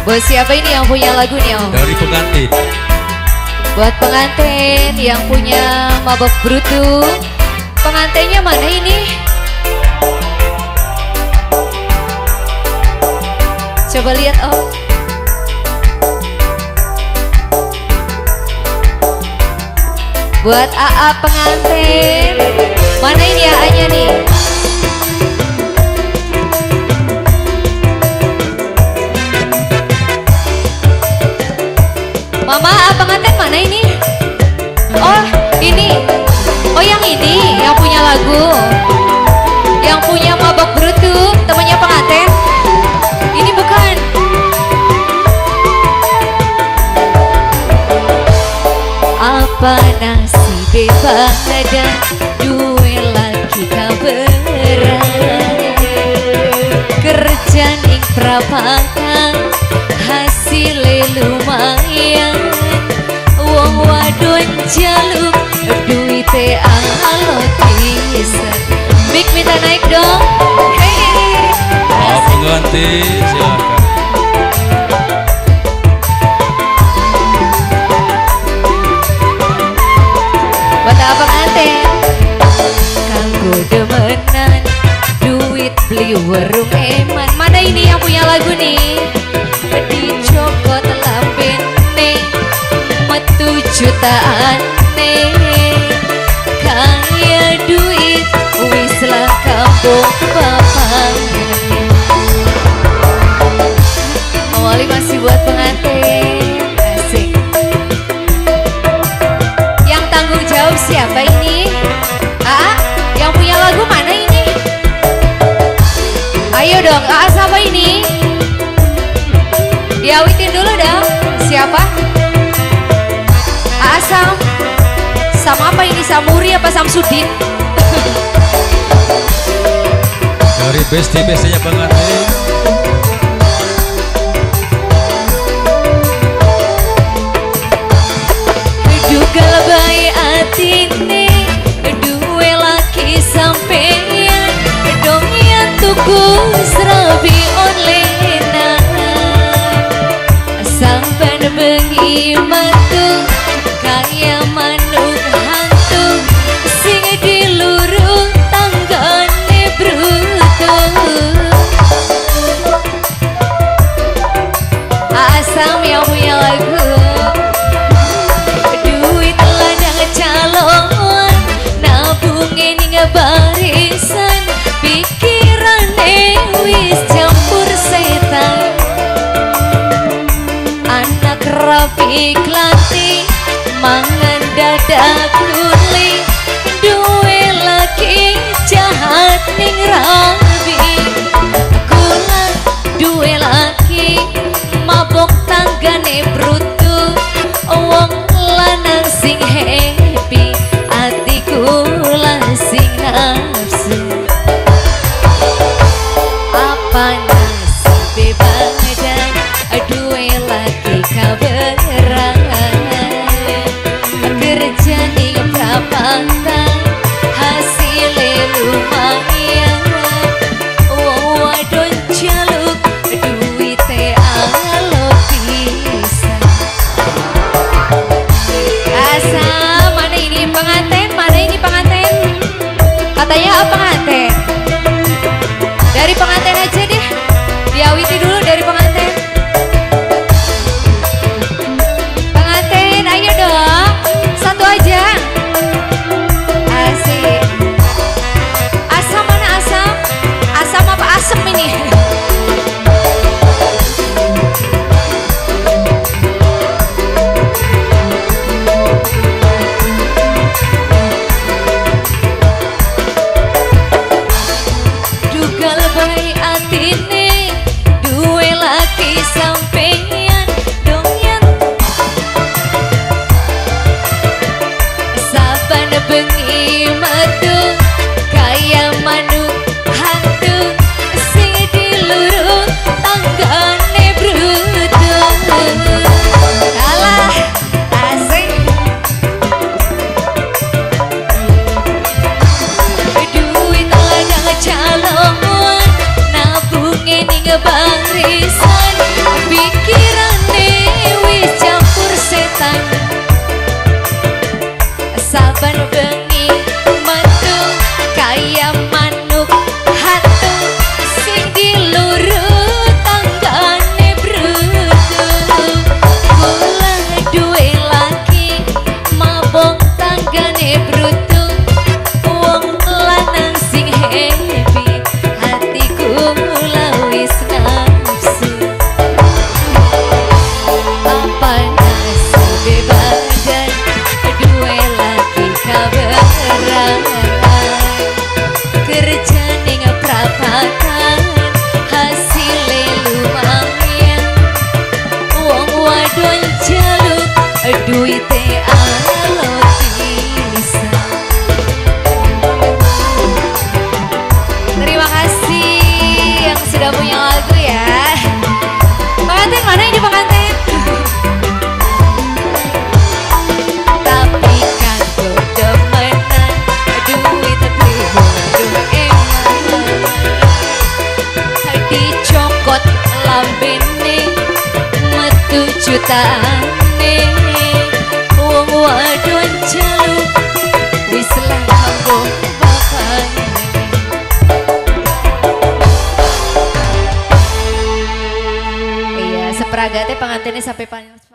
Buat siapa ini yang punya lagu nih Om? Dari pengantin. Buat pengantin yang punya mabok brutu. Pengantinnya mana ini? Coba lihat Om. Buat AA pengantin. Mana ini AA-nya nih? Mama AA pengantin mana ini? Oh ini. Oh yang ini yang punya lagu. Yang punya mabok brutu temannya pengantin. Ini bukan. Apa nasib pada dua laki kaberan kerja ning prapakan hasilnya lumayan wong wadon jaluk duite alot pisan. Big minta naik dong. Hey. Oh, pengantin silakan. Buat apa pengantin? Kanggo demenan duit beli warung eman. Mana ini yang punya lagu nih? Dicokot lapene metu jutaan nih. Kaya duit wis lah kampung bapak. Awali masih buat pengantin. Asik. Yang tanggung jawab siapa ini? AA, yang punya lagu mana ini? Ayo dong, AA siapa ini? Diawitin dulu dong. Siapa? AA sama apa ini? Samuri apa Samsudin? Dari besti-bestinya pengantin. Dugal bayi atine dua laki sampeyan doyan tuku serabi online sampan bengi matu kaya manuk hantu sing dilurung tanggane brutu. Asam yang punya lagu calon nabungin ngebarisan pikirane wis campur setan anak rapi klanti mangan dadak luli duwe laki jahat ning rabi kula duwe laki mabok tanggane brutu wong lanang sing happy atiku lan sing nafsu. Apa nasib badan dua laki kaberan kerja ning jutaan wong wadon jaluk wis lah kanggo bapakne. Iya, seperagate pengantinnya sampai panas.